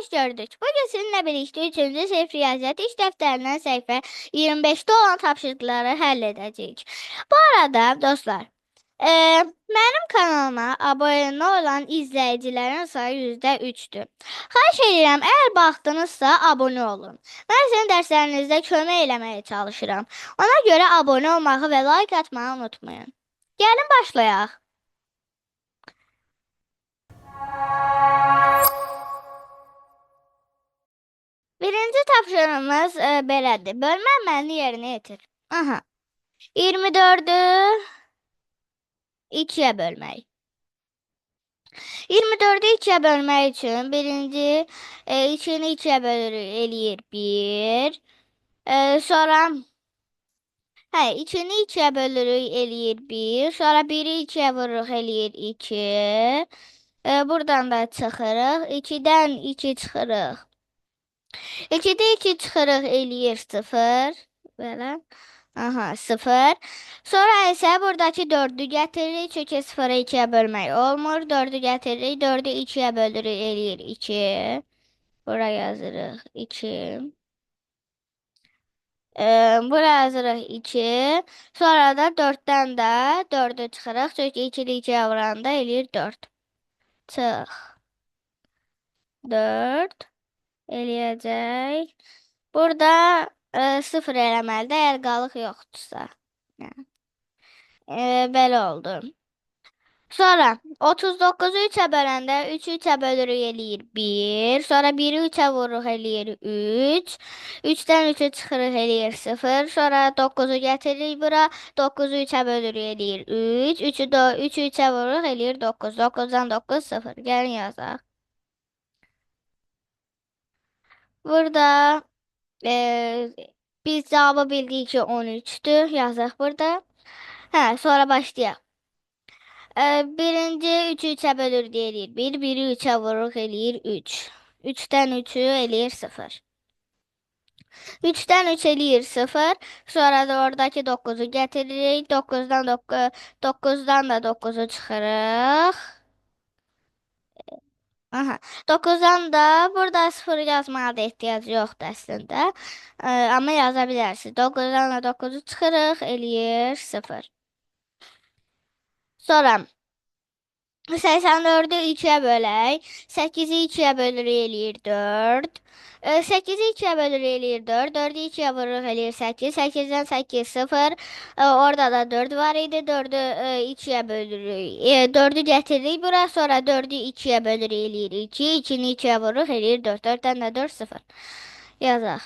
hoş gördük. Bugün sizinle birlikte 3. sınıf riyaziyyat iş defterinden sayfa 25'te olan tapşırıkları halledeceğiz. Bu arada dostlar, benim kanalıma abone olan izleyicilerin sayı %3'tür. Xahiş edirəm, eğer baxdınızsa abone olun. Ben sizin derslerinizde kömək eləməyə çalışıram. Ona göre abone olmağı ve like atmayı unutmayın. Gelin başlayaq. Birinci tapşırığımız belədir. Bölmə əməlini yerinə yetir. Aha. 24'ü 2'ye bölmək. 24'ü 2'ye bölmək üçün birinci 2'ni 2'ye bölürük eləyir 1. Sonra 2'ni 2'ye bölürük eləyir 1. Sonra 1'i 2'ye vururuq eləyir 2. Buradan da çıxırıq. 2'dən 2 çıxırıq. 2'de 2 çıxırıq eləyir 0. Belə. Aha 0. Sonra isə buradakı 4'ü gətiririk. Çünki 0'ı 2'ye bölmək olmur. 4'ü gətiririk. 4'ü 2'ye bölürük eləyir 2. Buraya yazırıq 2. Buraya yazırıq 2. Sonra da 4'dən də 4'ü çıxırıq. Çünki 2'ni 2'ye vuranda eləyir 4. Çıx. 4 eləyəcək. Burada 0 eləməlidir, əgər qalıq yoxdursa. Yəni, belə oldu. Sonra 39'u 3'e böləndə 3'ü 3'e bölürük eləyir 1. Sonra 1'i 3'e vururuq eləyir 3. 3'dən 3'ü çıxırıq eləyir 0. Sonra 9'u gətiririk bura. 9'u 3'e bölürük eləyir 3. 3'ü 3'e vururuq eləyir 9. 9'dan 9 0. Gəlin yazaq. Burada biz cevabı bildik ki 13'tü. Yazaq burada. Sonra başlayaq. Birinci 3'ü 3'e bölür eləyir 1. 1'i 3'e vururuq eləyir 3. 3'dən 3'ü eləyir 0. 3'dən 3 eləyir 0. Sonra da oradakı 9'u gətiririk. 9'dan da 9'u çıxırıq. Aha. 9'dan da burada 0 yazmağa da ehtiyac yoxdur əslində. Amma yaza bilərsiniz. 9'dan da 9'u çıxırıq eləyir 0. Sonra 84'ü 2'ye bölək. 8'i 2'ye bölür eləyir 4. 8'i 2'ye bölür eləyir 4. 4'ü 2'ye vurur eləyir 8. 8'den 8 0. Orada da 4 var idi. 4'ü 2'ye bölürük. 4'ü gətiririk bura. Sonra 4'ü 2'ye bölür eləyir 2. 2'ni 2'ye vurur eləyir 4. 4'dən də 4 0. Yazaq.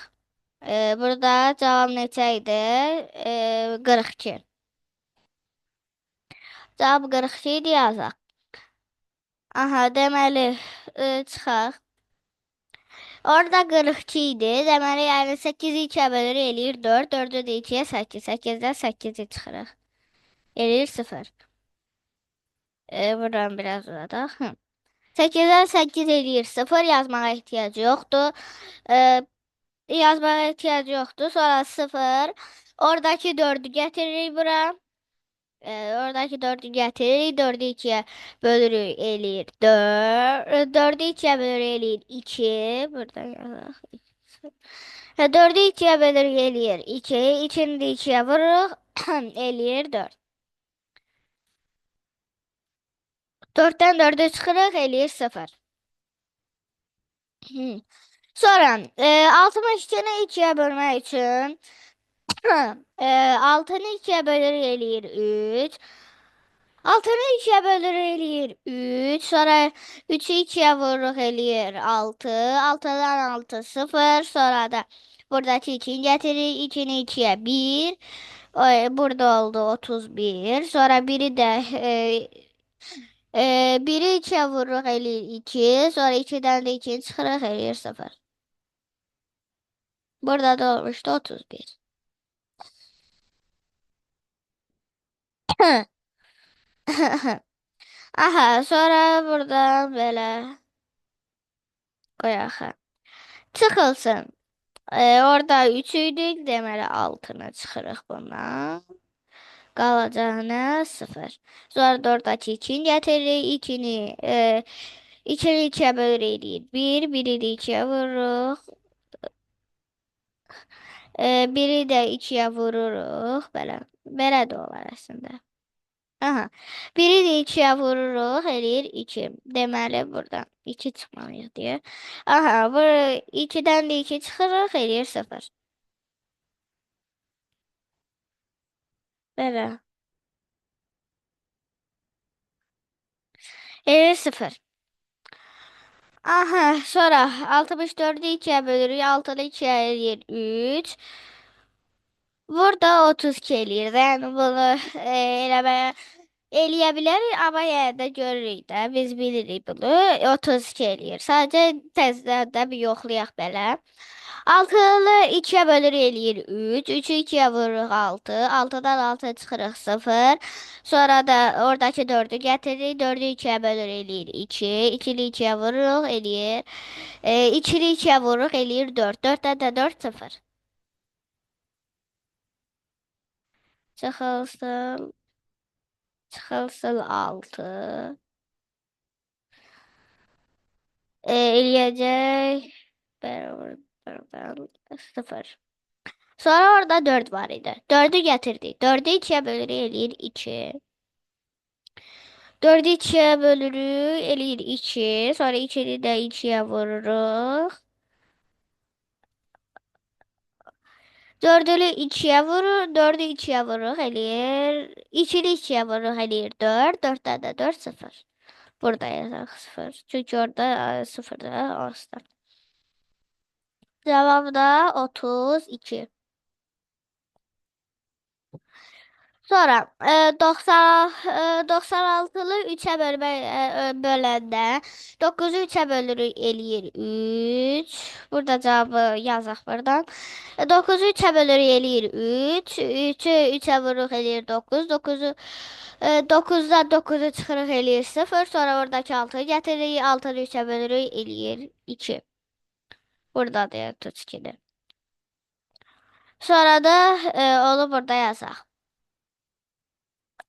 Burada cavab neçə idi? 42. Cavab 42 idi, yazaq. Aha, deməli çıxaq. Orada 42 idi. Deməli yəni 8'i 2'ye bölür eləyir 4. 4'ü də 2'ye 8. 8'dən 8'i çıxırıq. Eləyir 0. Buradan biraz uzadaq. 8'dən 8 eləyir 0. Yazmağa ehtiyac yoxdur. Yazmağa ehtiyac yoxdur. Sonra 0. Oradakı 4'ü gətiririk bura. Oradaki 4'ü gətiririk. 4'ü 2'ye bölürük eləyir 4. 4'ü 2'ye bölürük eləyir 2. Burada yazaq. 4'ü 2'ye bölürük eləyir 2. 2'ni də 2'ye vururuq. Eləyir 4. 4'dən 4'ü çıxırıq eləyir 0. Sonra 62'ni 2'ye bölmək üçün 6'nı 2'ye bölürük eləyir 3. 6'nı 2'ye bölür eləyir 3. Sonra 3'ü 2'ye vururuq eləyir 6. 6'dan 6 0. Sonra da buradakı 2'ni gətiririk. 2'ni 2'ye 1. Burada oldu 31. Sonra biri de 1'i 2'ye vururuq eləyir 2. Sonra 2'den de 2'ni çıxırıq eləyir 0. Burada da olmuşdu 31. Aha, sonra buradan belə qoyaq. Çıxılsın. Orada 3 idi, deməli 6'nı çıxırıq bundan. Qalacağına 0. Sonra da oradakı 2'ni gətiririk. 2-ni 2-yə bölür eləyir 1. 1-i də 2-yə vururuq. 1-i də 2-yə vururuq. Belə. Belə də olar əslində. Aha. 1-i də 2-yə vururuq, eləyir 2. Deməli, buradan 2 çıxmalıyıq deyə. Aha, bu 2-dən də 2 çıxırıq, eləyir 0. Belə. Eləyir 0. Aha, sonra 64-ü 2-yə bölürük, 6-nı 2-yə eləyir 3. Burada 32 eləyir də, yəni bunu eləməyə eləyə bilərik, amma yenə də görürük də, biz bilirik bunu. 32 eləyir. Sadəcə təzədən də bir yoxlayaq belə. 6-nı 2-yə bölür eləyir 3. 3-ü 2-yə vururuq 6. 6-dan 6 çıxırıq 0. Sonra da oradakı 4-ü gətiririk. 4-ü 2-yə bölür eləyir 2. 2-ni 2-yə vururuq eləyir. 2-ni 2-yə vururuq eləyir 4. 4-dən də 4 0. Çıxılsın. Çıxılsın 6. Eləyəcək. Bərabər 0. Sonra orada 4 var idi. 4'ü getirdik. 4'ü 2'ye bölürük eləyir 2. 4'ü 2'ye bölürük eləyir 2. Sonra 2'ni də 2'ye vururuq. 4'ü 2'ye vurur. 4'ü 2'ye vururuq eləyir. 2'ni 2'ye vururuq eləyir 4. 4'dən də 4 0. Burada yazaq 0. Çünki orada 0 da asla. Cavab da 32. Sonra 96'lı 3'e böləndə 9'u 3'e bölürük eləyir 3. Burada cavabı yazaq buradan. 9'u 3'e bölürük eləyir 3. 3'ü 3'e vururuq eləyir 9. 9'dan 9'u çıxırıq eləyir 0. Sonra oradakı 6'yı gətiririk. 6'nı 3'e bölürük eləyir 2. Burada da 32'dir. Sonra da onu burada yazaq.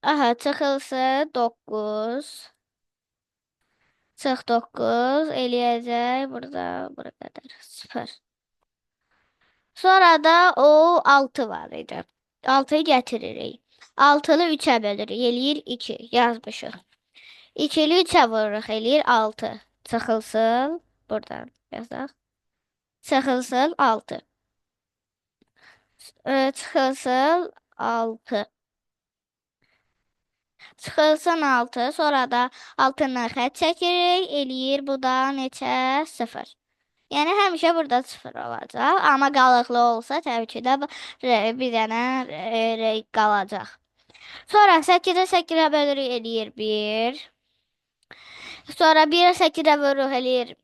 Aha, çıxılsın 9. Çıx 9 eləyəcək. Burada bura qədər 0. Sonra da o 6 var idi. 6'yı gətiririk. 6'lı 3'ə bölürük. Eləyir 2. Yazmışıq. 2'li 3'ə vururuq. Eləyir 6. Çıxılsın. Buradan yazaq. Çıxılsın 6. Çıxılsın 6. Çıxılsın 6. Sonra da altından xət çəkirik. Eləyir bu da neçə? 0. Yəni həmişə burada 0 olacaq. Amma qalıqlı olsa təbii ki də bir dənə qalacaq. Sonra 8-ə 8-ə bölürük eləyir 1. Sonra 1-ə 8-ə bölürük eləyir.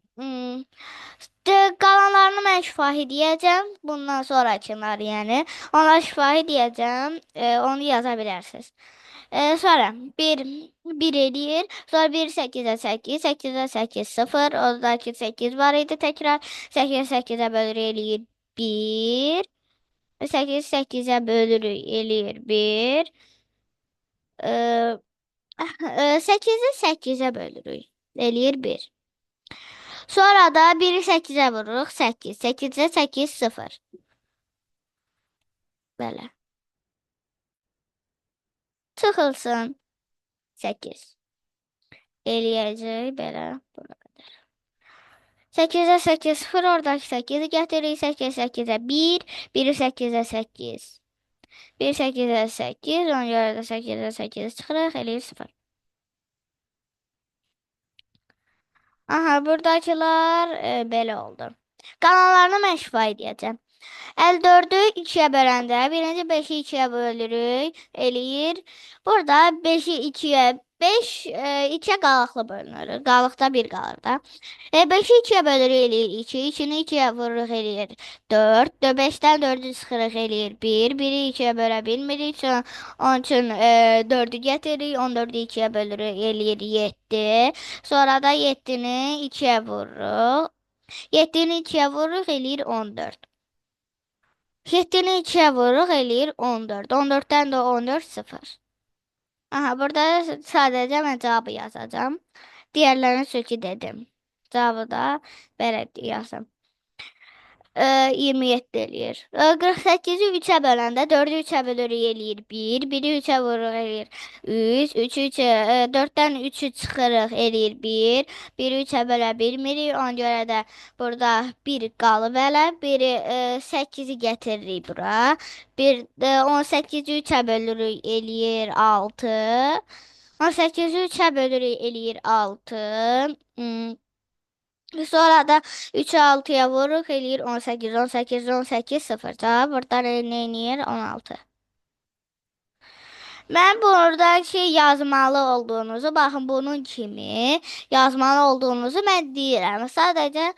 Qalanlarını mən şifahi deyəcəm. Bundan sonrakılar yəni. Ona şifahi deyəcəm. Onu yaza bilərsiniz. Sonra 1 eləyir. Sonra 1 8-ə 8, 8-ə 8 0. Oradakı 8 var idi təkrar. 8 8-ə bölür eləyir 1. 8 8-ə bölürük eləyir 1. 8-i 8-ə bölürük eləyir 1. Sonra da 1'i 8'ə vururuq 8. 8-ə 8 0. Belə. Çıxılsın 8. Eləyəcək belə. Bura qədər. 8'ə 8 0. Oradakı 8'i gətiririk. 8 8'ə 1. 1'i 8'ə 8. 1 8'ə 8. Ona görə də 8'ə 8 çıxırıq. Eləyir 0. Aha, buradakılar belə oldu. Qalanlarını mən şifa edəcəm. 54'ü 2'ye böləndə birinci 5'i 2'ye bölürük. Eləyir. Burada 5'i 2'ye 5 2'ye qalıqlı bölünür. Qalıqda 1 qalır da. 5'i 2'ye bölürük eləyir 2. 2'ni 2'ye vururuq eləyir 4. 5'dən 4'ü çıxırıq eləyir 1. 1'i 2'ye bölə bilmirik. Onun üçün 4'ü gətiririk. 14'ü 2'ye bölürük eləyir 7. Sonra da 7'ni 2'ye vururuq. 7'ni 2'ye vururuq eləyir 14. 7'ni 2'ye vururuq eləyir 14. 14'dən də 14 0. Aha, burada sadəcə mən cavabı yazacağım. Diğerlerini sökü dedim. Cavabı da belə yazım. 27 eləyir. 48-i 3-ə böləndə 4-ü 3-ə bölürük eləyir 1, 1-i 3-ə vururuq eləyir 3, 3-ü 3-ə, 4-dən 3-ü çıxırıq eləyir 1, 1-i 3-ə bölə bilmirik. Ona görə də burada 1 qalıb elə, 1-i 8-i gətiririk bura. 18-i 3-ə bölürük eləyir 6. 18-i 3-ə bölürük eləyir 6. Sonra da 3'ü 6'ya vururuq eləyir 18, 18, 18, 0. Cavab burada nə eləyir? 16. Mən burada şey yazmalı olduğunuzu, baxın bunun kimi yazmalı olduğunuzu mən deyirəm. Sadəcə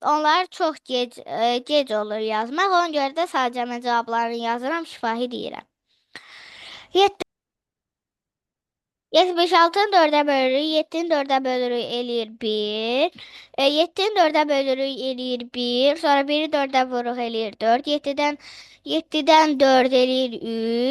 onlar çox gec olur yazmaq. Ona görə də sadəcə mən cavablarını yazıram, şifahi deyirəm. 76'ın 4'e bölürük, 7'nin 4'e bölürük eləyir 1. 7'nin 4'e bölürük eləyir 1. Sonra 1'i 4'e vururuq eləyir 4. 7'den 4 eləyir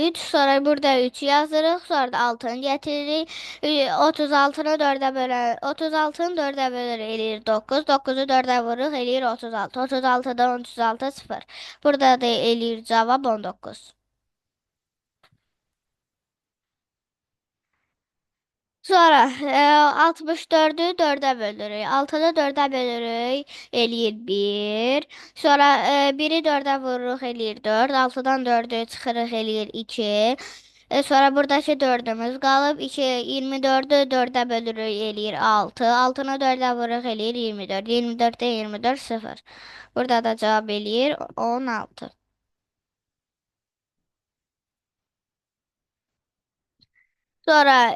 3. Sonra burada 3 yazırıq. Sonra da 6'nı getiririk. 36'nı 4'e bölə 36'nı 4'e bölür eləyir 9. 9'u 4'e vururuq eləyir 36. 36'dan 36 0. Burada da eləyir cavab 19. Sonra 64'ü 4'e bölürük. 6'da 4'e bölürük. Eləyir 1. Sonra 1'i 4'e vururuq eləyir 4. 6'dan 4'ü çıxırıq eləyir 2. Sonra buradakı 4'ümüz qalıb. 24'ü 4'e bölürük eləyir 6. 6'nı 4'e vururuq eləyir 24. 24'də 24 0. Burada da cavab eləyir 16. Sonra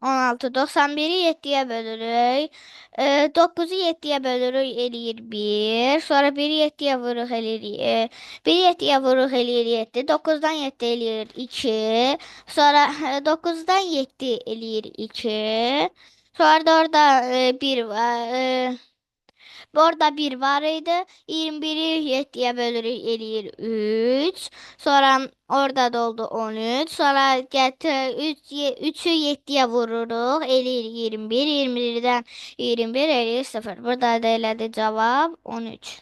16, 91'i 7'ye bölürük. 9'u 7'ye bölürük eləyir 1. Sonra 1'i 7'ye vururuq eləyir. 1'i 7'ye vururuq eləyir 7. 9'dan 7 eləyir 2. Sonra 9'dan 7 eləyir 2. Sonra da orada 1 var. Orada bir var idi. 21'i 7'ye bölürük eləyir 3. Sonra orada da oldu 13. Sonra gətir 3'ü 7'ye vururuq. Eləyir 21. 21'dən 21 eləyir 0. Burada da elədi cavab 13.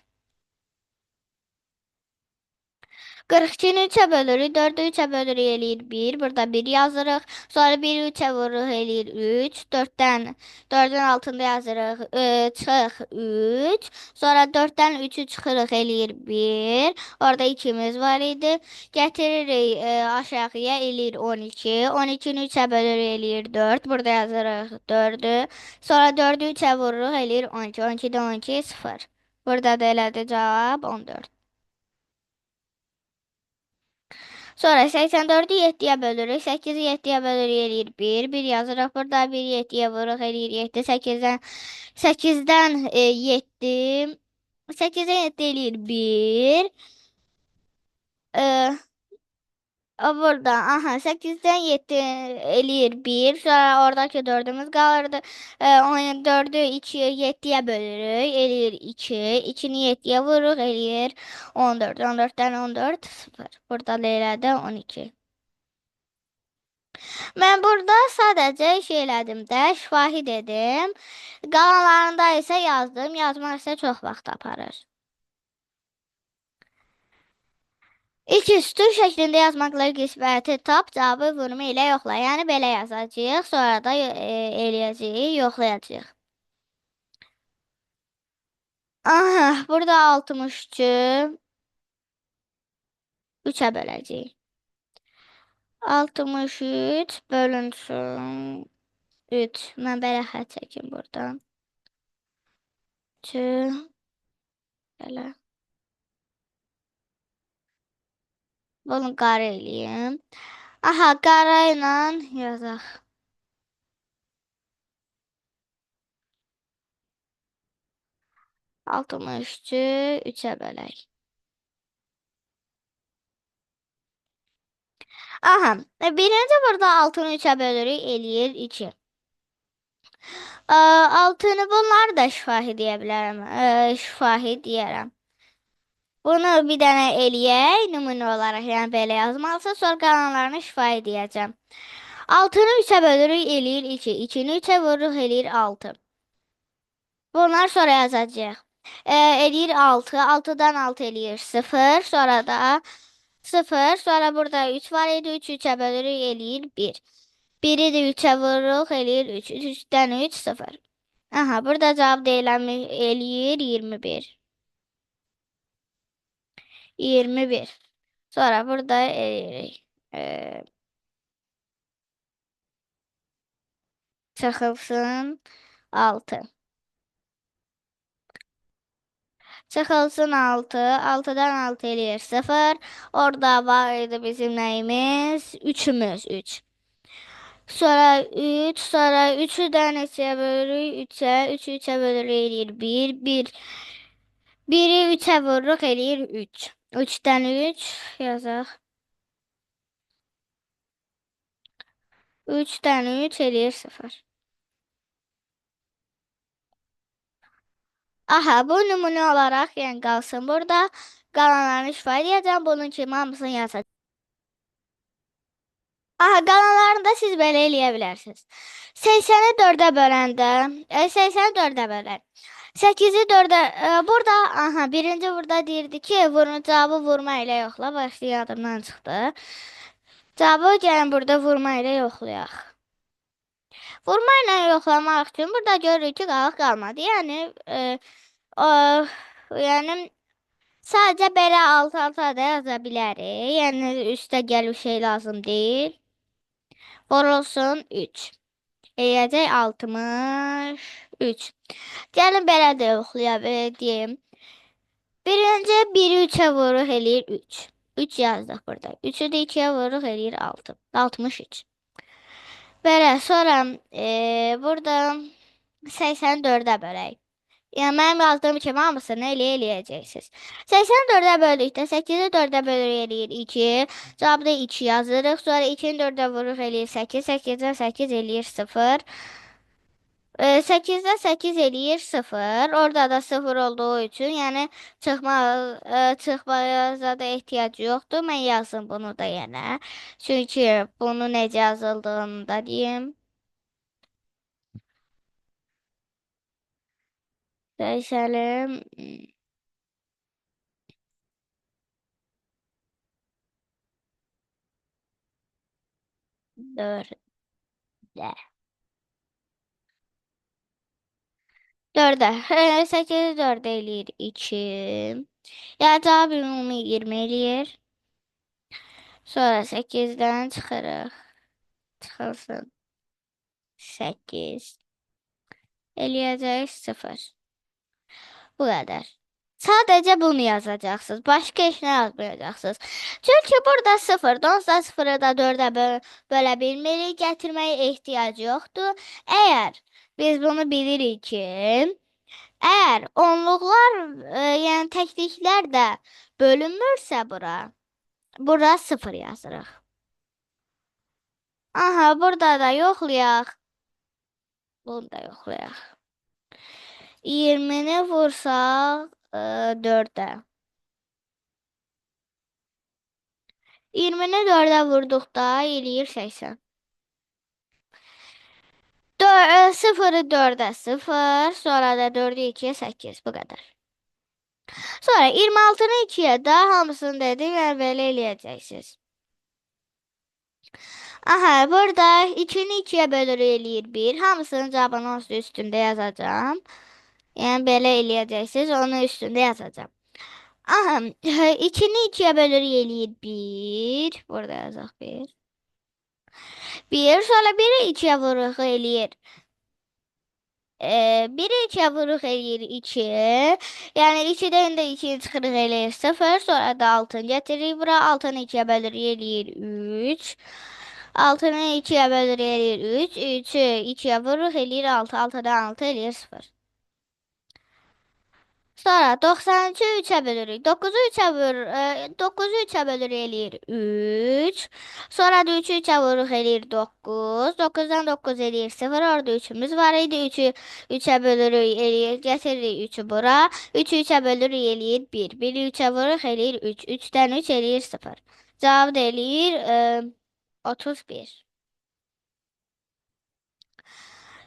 42'ni 3'e bölürük. 4'ü 3'e bölürük eləyir 1. Burada 1 yazırıq. Sonra 1'i 3'e vururuq eləyir 3. 4'ün altında yazırıq. Çıx 3. Sonra 4'dən 3'ü çıxırıq eləyir 1. Orada 2'miz var idi. Gətiririk aşağıya eləyir 12. 12'ni 3'e bölürük eləyir 4. Burada yazırıq 4'ü. Sonra 4'ü 3'e vururuq eləyir 12. 12'də 12 0. Burada da elədi cavab 14. Sonra 84'ü 7'ye bölürük. 8'i 7'ye bölürük eləyir 1. 1 yazırıq. Burada 1 7'ye vururuq eləyir 7. 8'dən 7. 8'e 7 eləyir 1. Burada aha 8'den 7 eləyir 1. Sonra oradakı 4'ümüz qalırdı. 14'ü 2'ye 7'ye bölürük. Eləyir 2. 2'ni 7'ye vururuq eləyir 14. 14'dən 14 0. Burada da elədi 12. Mən burada sadəcə şey elədim də, şifahi dedim. Qalanlarında isə yazdım. Yazmaq isə çox vaxt aparır. İlk üstü şəklində yazmaqla qisməti tap, cavabı vurma ilə yoxla. Yəni belə yazacağıq, sonra da eləyəcəyik, yoxlayacağıq. Aha, burada 63-ü 3-ə böləcəyik. 63 bölünsün 3. Mən belə xət çəkim buradan. 2 belə. Bunu qara eləyim. Aha, qara ilə yazaq. 63-ü 3-ə bölək. Aha, birinci burada 6'nı 3'ə bölürük, eləyir 2. 6'nı bunlar da şifahi deyə bilərəm. Şifahi deyərəm. Bunu bir dənə eləyək, nümunə olaraq, yəni belə yazmalısın. Sonra qalanlarını şifahi deyəcəm. 6-nı 3-ə bölürük eləyir 2. 2-ni 3-ə vururuq eləyir 6. Bunlar sonra yazacağıq. Eləyir 6. 6-dan 6 eləyir 0. Sonra da 0. Sonra burada 3 var idi. 3 3-ə bölürük eləyir 1. 1-i də 3-ə vururuq eləyir 3. 3-dən 3 0. Aha, burada cavab deyilən eləyir 21. 21. Sonra burada eləyirik. Çıxılsın 6. Çıxılsın 6. 6-dan 6 eləyir 0. Orada var idi bizim nəyimiz? 3-ümüz 3. Sonra 3. Sonra 3-ü də neçəyə bölürük? 3-ə. 3-ü 3-ə bölürük eləyir 1. 1. 1-i 3-ə vururuq eləyir 3. 3-dən 3 yazaq. 3-dən 3 eləyir 0. Aha, bu nümunə olaraq yəni qalsın burada. Qalanlarını istifadə edəcəm. Bunun kimi hamısını yazacağım. Aha, qalanlarını da siz belə eləyə bilərsiniz. 80-i 4-ə böləndə, 80-i 4-ə bölək. 8-i 4-ə, burada, aha, birinci burada deyirdi ki, cavabı vurma ilə yoxla. Başlı yadımdan çıxdı. Cavabı gəlin burada vurma ilə yoxlayaq. Vurma ilə yoxlamaq üçün burada görürük ki, qalıq qalmadı. Yəni, yəni sadəcə belə alt-alta da yaza bilərik. Yəni üstə gəlib şey lazım deyil. Vurulsun 3. Eləyəcək 63. Gəlin belə də yoxlaya deyim. Birinci 1-i 3-ə vururuq eləyir 3. 3 yazdıq burada. 3-ü də 2-yə vururuq eləyir 6. 63. Belə sonra burada 84-ə bölək. Yəni mənim yazdığım kimi hamısını eləyəcəksiniz. 84-ə böldükdə 8-i 4-ə bölür eləyir 2. Cavabda 2 yazırıq. Sonra 2-ni 4-ə vururuq eləyir 8. 8-dən 8 eləyir 0. 8-dən 8 eləyir 0. Orada da 0 olduğu üçün, yəni çıxmaya da ehtiyac yoxdur. Mən yazım bunu da yenə. Çünki bunu necə yazıldığını da deyim. Dəyişəlim. 4-də. 4-də. 8-i 4 eləyir 2. Yəni cavab ümumi 20 eləyir. Sonra 8-dən çıxırıq. Çıxılsın 8. Eləyəcək 0. Bu qədər. Sadəcə bunu yazacaqsınız. Başqa heç nə yazmayacaqsınız. Çünki burada 0-dır. Onsuz da 0-ı da 4-ə bölə bilmirik. Gətirməyə ehtiyac yoxdur. Əgər biz bunu bilirik ki, əgər onluqlar, yəni təkliklər də bölünmürsə bura 0 yazırıq. Aha, burada da yoxlayaq. Bunu da yoxlayaq. 20-ni vursaq 4-ə. 20-ni 4-ə vurduqda eləyir 80. 0-ı 4-ə 0, sonra da 4-ü 2-yə 8. Bu qədər. Sonra 26-nı 2-yə də hamısını dedim, yəni belə eləyəcəksiniz. Aha, burada 2-ni 2-yə bölür eləyir 1. Hamısının cavabını onsuz üstündə yazacağım. Yəni belə eləyəcəksiniz, onun üstündə yazacağım. Aha, 2-ni 2-yə bölür eləyir 1. Burada yazaq 1. 1, sonra 1-i 2-yə vururuq eləyir. 1-i 2-yə vururuq eləyir 2. Yəni 2-dən də 2-ni çıxırıq eləyir 0. Sonra da 6-nı gətiririk bura. 6-nı 2-yə bölür eləyir 3. 6-nı 2-yə bölür eləyir 3. 3-ü 2-yə vururuq eləyir 6. 6-dan 6 eləyir 0. Sonra 93-ü 3-ə bölürük. 9-u 3-ə bölür eləyir 3. Sonra da 3-ü 3-ə vururuq eləyir 9. 9-dan 9 eləyir 0. Orada 3-ümüz var idi. 3-ü 3-ə bölürük eləyir. Gətiririk 3-ü bura. 3-ü 3-ə bölürük eləyir 1. 1-i 3-ə vururuq eləyir 3. 3-dən 3 eləyir 0. Cavab da eləyir 31.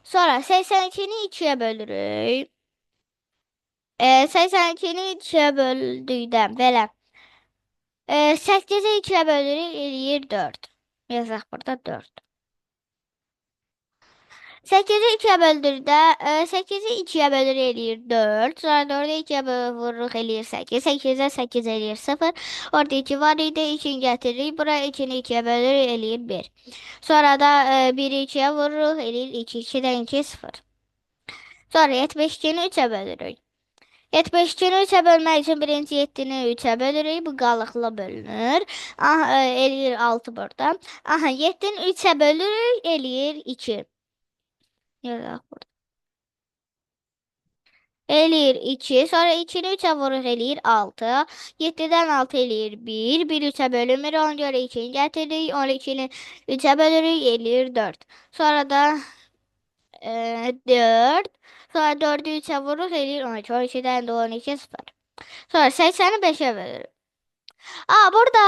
Sonra 82'ni 2'ye bölürük. 82'ni 2'ye böldükdən belə. 8'i 2'ye bölürük eləyir 4. Yazaq burada 4. 8'i 2'ye böldürdü. 8'i 2'ye bölür eləyir 4. Sonra 4'ü 2'ye vururuq eləyir 8. 8'e 8 eləyir 0. Orada 2 var idi. 2'ni gətiririk. Buraya 2'ni 2'ye bölür eləyir 1. Sonra da 1'i 2'ye vururuq eləyir 2. 2'den 2 0. Sonra 72'ni 3'e bölürük. 72'ni 3'e bölmək üçün birinci 7'ni 3'e bölürük. Bu qalıqla bölünür. Aha, eləyir 6 burada. Aha, 7'ni 3'e bölürük eləyir 2. Yazaq burada. Eləyir 2. Sonra 2'ni 3'e vururuq eləyir 6. 7'dən 6 eləyir 1. 1 3'e bölünmür. Ona görə 2'ni gətiririk. 12'ni 3'e bölürük eləyir 4. Sonra da 4. Sonra 4'ü 3'e vururuq eləyir 12. 12'dən də 12 0. Sonra 80'i 5'e bölürük. Burada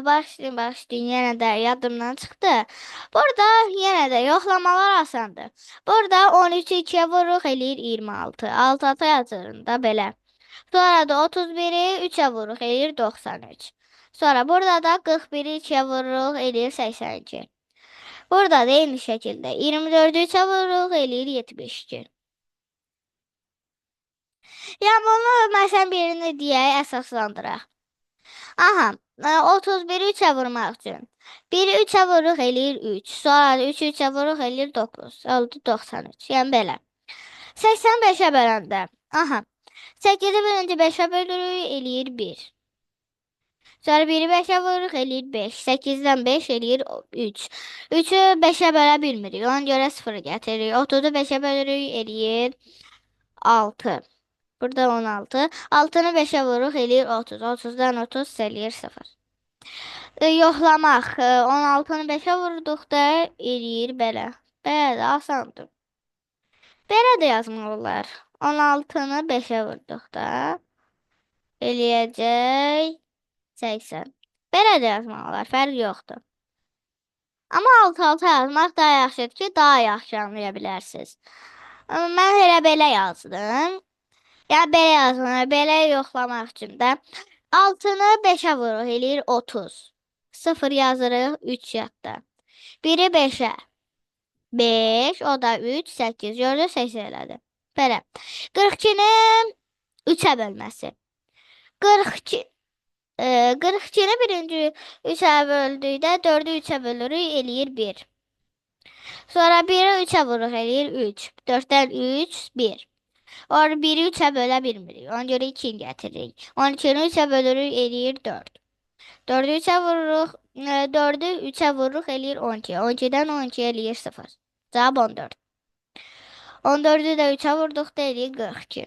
başlayın, yenə də yadımdan çıxdı. Burada yenə də yoxlamalar asandır. Burada 13'ü 2'ye vururuq eləyir 26. 6 yazırında belə. Sonra da 31'i 3'e vururuq eləyir 93. Sonra burada da 41'i 2'ye vururuq eləyir 82. Burada da eyni şəkildə 24'ü 3'e vururuq eləyir 72. Yəni bunu məsələn birini deyək, əsaslandıraq. Aha, 31'i 3'e vurmaq üçün. 1'i 3'e vururuq eləyir 3. Sonra 3'ü 3'e vururuq eləyir 9. Oldu 93. Yəni belə. 85'e böləndə. Aha. 8'i birinci 5'e bölürük eləyir 1. Sonra 1'i 5'e vururuq eləyir 5. 8'dən 5 eləyir 3. 3'ü 5'e bölə bilmirik. Ona görə 0 gətiririk. 30'u 5'e bölürük eləyir 6. Burada 16. 6'nı 5'e vururuq eləyir 30. 30'dan 30 eləyir 0. Yoxlamaq. 16'nı 5'e vurduqda eləyir belə. Belə də asandır. Belə də yazmaq olar. 16'nı 5'e vurduqda eləyəcək 80. Belə də yazmaq olar. Fərq yoxdur. Amma alt-alta yazmaq daha yaxşıdır ki, daha yaxşı anlaya bilərsiniz. Mən elə belə yazdım. Ya belə yazdım. Belə yoxlamaq üçün də 6'nı 5'e vururuq eləyir 30. 0 yazırıq 3 yadda. 1'i 5'e 5, o da 3, 8. Gördünüz 80 elədi. Belə. 42'nin 3'e bölməsi. 42 42'ni birinci 3'e böldükdə 4'ü 3'e bölürük eləyir 1. Sonra 1'i 3'e vururuq eləyir 3. 4'dən 3, 1. Or 1'i 3'e bölə bilmirik. Ona görə 2'ni gətiririk. 12'ni 3'e bölürük eləyir 4. 4'ü 3'e vururuq. 4'ü 3'e vururuq eləyir 12. 12'dən 12 eləyir 0. Cavab 14. 14'ü də 3'e vurduqda eləyir 42.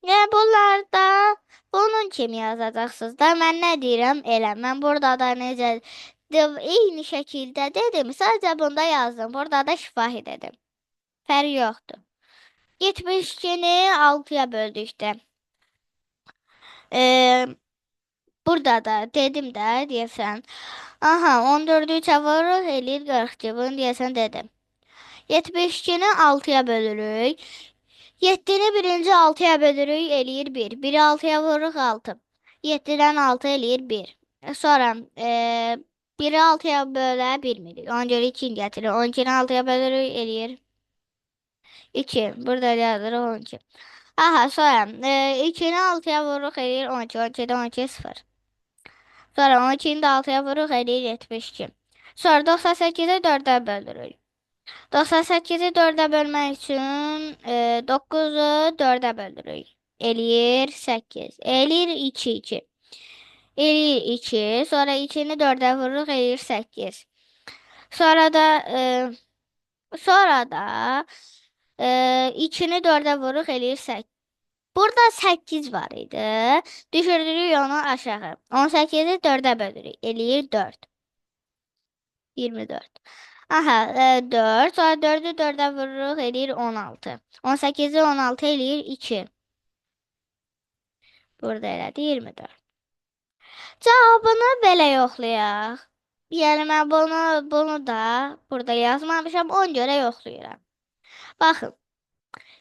Yəni bunlarda bunun kimi yazacaqsınız da. Mən nə deyirəm elə. Mən burada da necə eyni şəkildə dedim. Sadəcə bunda yazdım. Burada da şifahi dedim. Fərqi yoxdur. 72'ni 6'ya böldükdə. Burada da dedim də deyəsən. Aha, 14'ü 3'e vururuq eləyir 42. Bunu deyəsən dedim. 72'ni 6'ya bölürük. 7'ni birinci 6'ya bölürük eləyir 1. 1'i 6'ya vururuq 6. 7'dən 6 eləyir 1. Sonra 1'i 6'ya bölə bilmirik. Ona görə 2'ni gətirir. 12'ni 6'ya bölürük eləyir 2. Burada yazırıq 12. Aha, sonra 2'ni 6'ya vururuq eləyir 12. 12'dən 12 0. Sonra 12'ni də 6'ya vururuq eləyir 72. Sonra 98'i 4'ə bölürük. 98'i 4'ə bölmək üçün 9'u 4'ə bölürük. Eləyir 8. Eləyir 2, 2. Eləyir 2. Sonra 2'ni 4'ə vururuq eləyir 8. Sonra da 2'ni 4'ə vururuq eləyir 8. Burada 8 var idi. Düşürdürük onu aşağı. 18'i 4'ə bölürük. Eləyir 4. 24. Aha, 4. Sonra 4'ü 4'ə vururuq eləyir 16. 18'i 16 eləyir 2. Burada elədi 24. Cavabını belə yoxlayaq. Yəni mən bunu da burada yazmamışam, ona görə yoxlayıram. Baxın,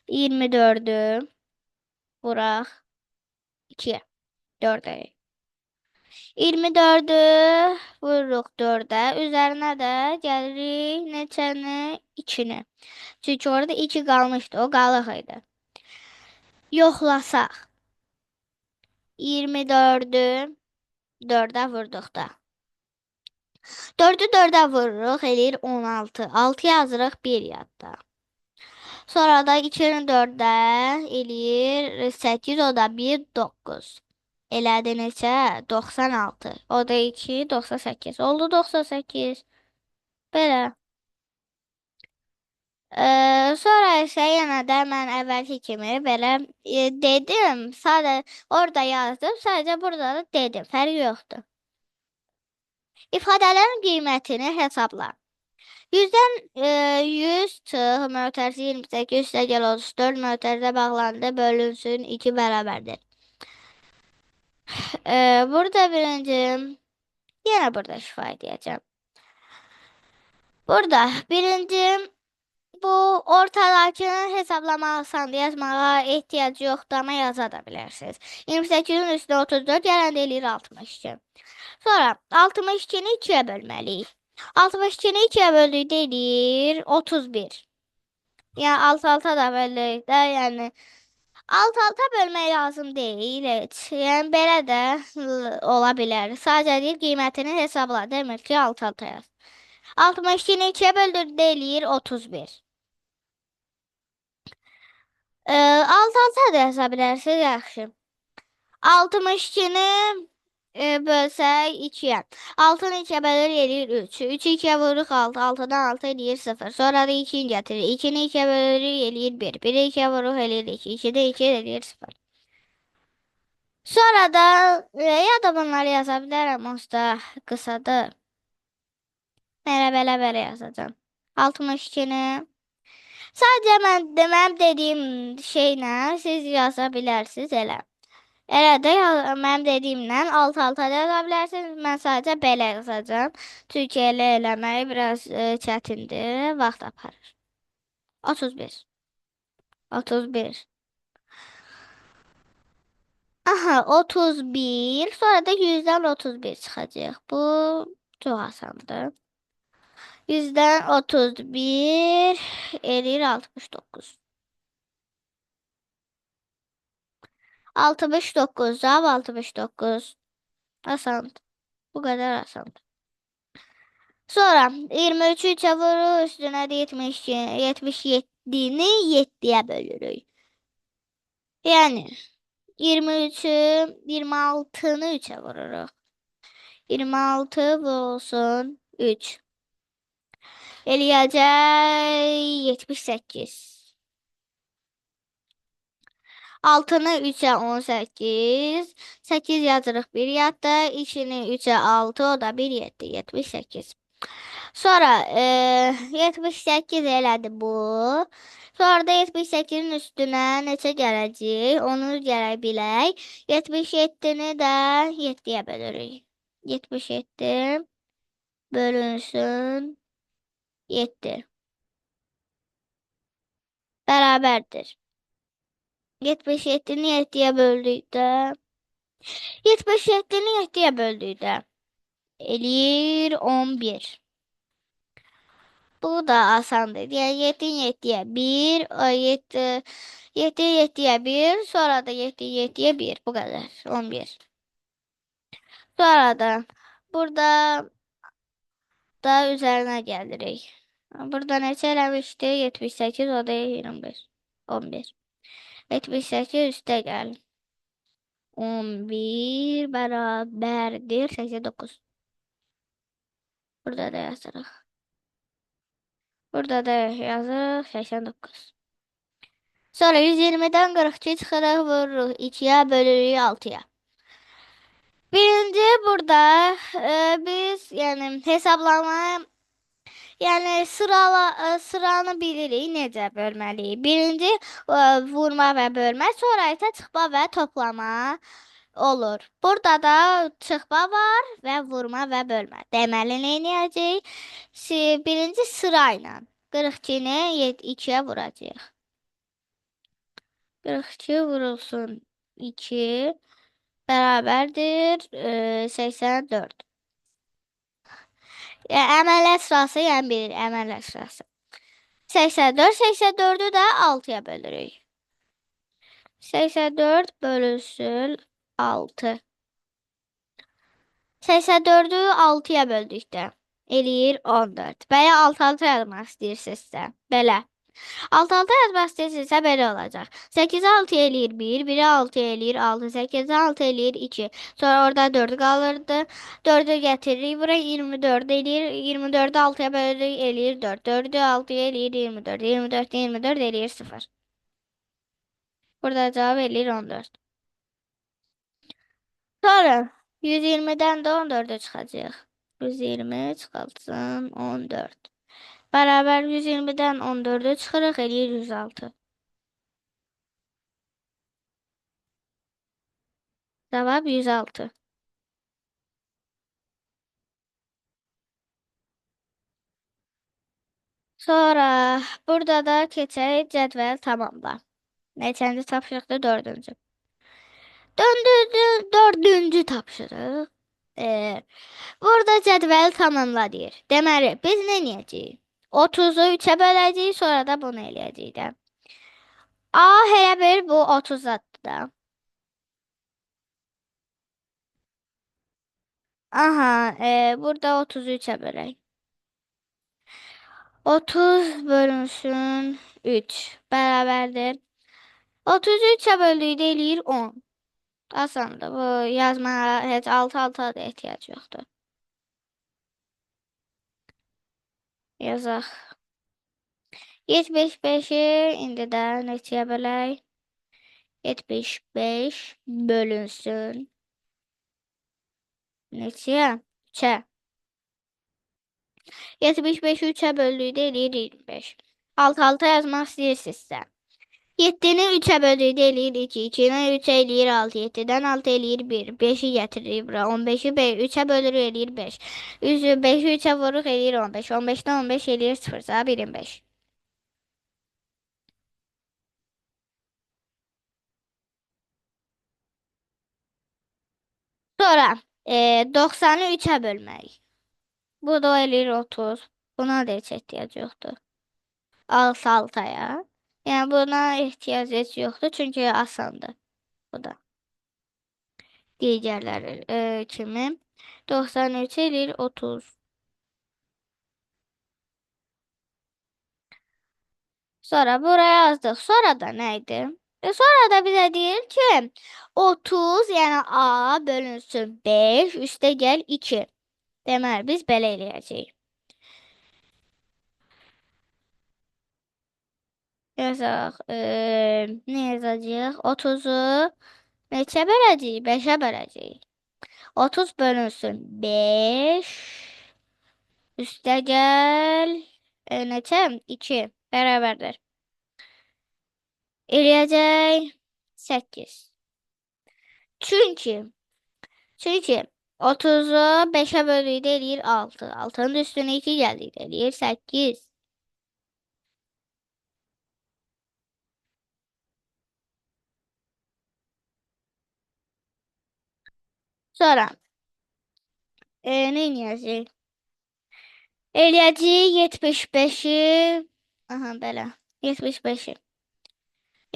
24'ü vuraq 2-yə, 4-ə. 24'ü vururuq 4'ə. Üzərinə də gəlirik neçəni? 2-ni. Çünki orada 2 qalmışdı. O qalıq idi. Yoxlasaq. 24'ü 4'ə vurduqda. 4'ü 4'ə vururuq, eləyir 16. 6 yazırıq 1 yadda. Sonra da 2'ni 4'ə eləyir 8, o da 1, 9. Elədi neçə? 96. O da 2, 98. Oldu 98. Belə. Sonra isə yenə də mən əvvəlki kimi belə dedim. Orada yazdım, sadəcə burada da dedim. Fərqi yoxdur. İfadələrin qiymətini hesabla. 100-dən 100 çıx, mötərizə 28, üstəgəl 34, mötərizə bağlandı, bölünsün 2 bərabərdir. Burada birinci, yenə burada şifahi edəcəm. Burada birinci, bu ortadakını hesablamağı asandır, yazmağa ehtiyac yoxdur, amma yaza da bilərsiniz. 28-in üstünə 34 gələndə eləyir 62. Sonra 62-ni 2-yə bölməliyik. 62-ni 2-yə böldükdə eləyir 31. Yəni alt-alta da böldükdə, yəni alt-alta bölmək lazım deyil heç. Yəni belə də ola bilər. Sadəcə deyir qiymətini hesabla, demir ki, alt-alta yaz. 62-ni 2-yə böldükdə eləyir 31. Alt-alta da yaza bilərsiniz, yaxşı. 62-ni bölsək 2-yə. 6-nı 2-yə bölür eləyir 3. 3-ü 2-yə vururuq 6. 6-dan 6 eləyir 0. Sonra da 2-ni gətirir. 2-ni 2-yə bölür eləyir 1. 1-i 2-yə vururuq eləyir 2. 2-də 2 eləyir 0. Sonra da ya da bunları yaza bilərəm. Onsuz da qısadır. Belə yazacağım. 62-ni. Sadəcə mənim dediyim şeylə siz yaza bilərsiniz elə. Elə də mənim dediyimlə alt-alta da yaza bilərsiniz. Mən sadəcə belə yazacağım. Çünki elə eləmək biraz çətindir, vaxt aparır. 31. 31. Aha, 31. Sonra da 100-dən 31 çıxacaq. Bu çox asandır. 100-dən 31 eləyir 69. 69, cavab 69. Asandır. Bu qədər asandır. Sonra 23-ü 3-ə vurur, üstünə də 77-ni 7-yə bölürük. Yəni 23-ü 26-nı 3-ə vururuq. 26 vurulsun 3. Eləyəcək 78. 6-nı 3-ə 18. 8 yazırıq 1 yadda. 2-ni 3-ə 6, o da 1, 7. 78. Sonra 78 elədi bu. Sonra da 78-in üstünə neçə gələcək? Onu gərək bilək. 77-ni də 7-yə bölürük. 77 bölünsün 7. Bərabərdir. 77-ni 7-yə böldükdə 77-ni 7-yə böldükdə eləyir 11. Bu da asandır. Yəni 7-ni 7-yə 1, 7-ni 7-yə 1, sonra da 7-ni 7-yə 1. Bu qədər. 11. Sonra da burada da üzərinə gəlirik. Burada neçə eləmişdi? 78, o da 25. 11. 78 üstə gəl. 11 bərabərdir 89. Burada da yazırıq. Burada da yazırıq 89. Sonra 120-dən 42 çıxırıq, vururuq 2-yə, bölürük 6-ya. Birinci burada biz yəni hesablama, yəni sıranı bilirik necə bölməliyik. Birinci vurma və bölmə, sonra isə çıxma və toplama olur. Burada da çıxma var və vurma və bölmə. Deməli, nə edəcəyik? Birinci sıra ilə. 42-ni 2-yə vuracağıq. 42 vurulsun 2 bərabərdir 84. Əməliyyat sırası, yəni bilir, əməliyyat sırası. 84-84'ü də 6-ya bölürük. 84 bölünsün 6. 84'ü 6-ya böldükdə eləyir 14. Bəyə alt-alta yazmaq istəyirsinizsə, belə. Alt-alta yazmaq istəyirsinizsə belə olacaq. 8-i 6 eləyir 1, 1-i 6 eləyir 6, 8-i 6 eləyir 2. Sonra orada 4 qalırdı. 4'ü gətiririk bura 24 eləyir. 24'ü 6-ya bölürük eləyir 4. 4'ü 6-ya eləyir 24. 24 eləyir 0. Burada cavab eləyir 14. Sonra 120'dən də 14'ü çıxacaq. 120 çıxalsın 14. Bərabər 120'dən 14'ü çıxırıq eləyir 106. Cavab 106. Sonra burada da keçək cədvəl tamamla. Neçənci tapşırıqda? Dördüncü. Dördüncü tapşırıq. Burada cədvəli tamamla deyir. Deməli, biz nə edəcəyik? 30'u 3'ə böləcəyik, sonra da bunu eləyəcəyik də. A elə bir bu 30'dadır da. Aha, burada 30'u 3'ə bölək. 30 bölünsün 3 bərabərdir. 30'u 3'ə böldükdə eləyir 10. Asandır. Bu yazmaya heç alt-alta da ehtiyac yoxdur. Yazaq. 75'i indi də neçəyə bölək? 75 bölünsün. Neçəyə? 3'ə. 75'i 3'ə böldükdə eləyir 25. Alt-alta yazmaq istəyirsinizsə. 7'ni 3'ə böldükdə eləyir 2. 2'ni 3'ə eləyir 6. 7'dən 6 eləyir 1. 5'i gətiririk bura. 15'i 3'ə bölürük eləyir 5. 5'i 3'ə vururuq eləyir 15. 15'dən 15 eləyir 0. Cavab 25. Sonra 90'ı 3'ə bölmək. Bu da eləyir 30. Buna da heç ehtiyac yoxdur. Alt-altaya. Yəni buna ehtiyac heç yoxdur, çünki asandır bu da. Digərləri kimi 93 eləyir 30. Sonra buraya yazdıq. Sonra da nə idi? Sonra da bizə deyir ki 30 yəni A bölünsün 5 üstə gəl 2. Deməli biz belə eləyəcəyik. Yazaq. Nə yazacağıq? 30'u neçə böləcəyik? 5'ə böləcəyik. 30 bölünsün 5 üstə gəl neçə? 2 bərabərdir. Eləyəcək 8. Çünki 30'u 5'ə böldükdə eləyir 6. 6'nın üstünə 2 gəldikdə eləyir 8. Sonra nə edəcəyik? Eləyəcəyik 75'i aha belə 75'i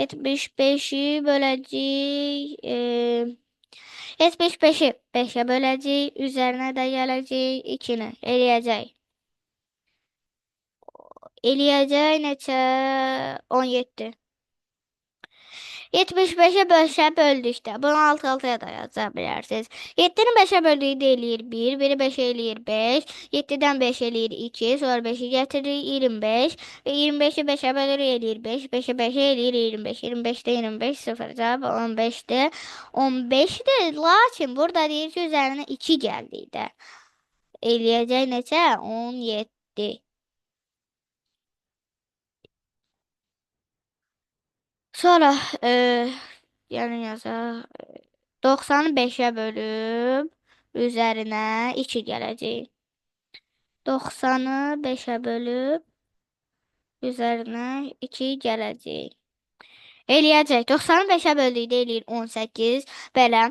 75'i böləcəyik 75'i 5'ə böləcəyik. Üzərinə də gələcək 2-ni eləyəcək. Eləyəcək neçə? 17. 75'e 5'ə böldükdə bunu alt-alta da yaza bilərsiniz. 7'ni 5'ə böldükdə eləyir 1, 1'i 5'ə eləyir 5, 7'dən 5 eləyir 2, sonra 5'i gətiririk 25 və 25'i 5'ə bölürük eləyir 5, 5'i 5'ə eləyir 25, 25'də 25 0 cavab 15'dir. 15'dir, lakin burada deyir ki üzərinə 2 gəldikdə eləyəcək neçə? 17. Sonra yəni yazaq 90'ı 5'ə bölüb üzərinə 2 gələcək. 90'ı 5'ə bölüb Üzərinə 2 gələcək. Eləyəcək. 90-ı 5-ə böldükdə eləyir 18. Belə.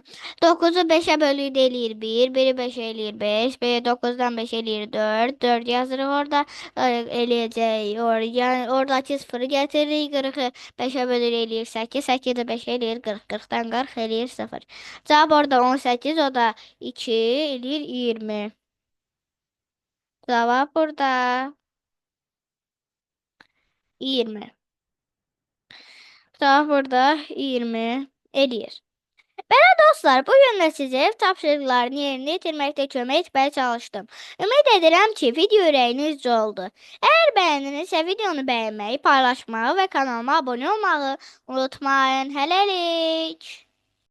9-u 5-ə böldükdə eləyir 1. 1-i 5-ə eləyir 5. 9-dan 5 eləyir 4. 4 yazırıq orada. Eləyəcək. Yəni oradakı 0-ı gətiririk. 40-ı 5-ə bölür eləyir 8. 8-i 5-ə eləyir 40. 40-dan 40 eləyir 0. Cavab orada 18. O da 2 eləyir 20. Cavab burada 20. Cavab burada 20 eləyir. Belə dostlar, bu gün də sizə ev tapşırıqlarını yerinə yetirməkdə kömək etməyə çalışdım. Ümid edirəm ki, video ürəyinizcə oldu. Əgər bəyəndinizsə, videonu bəyənməyi, paylaşmağı və kanalıma abunə olmağı unutmayın. Hələlik.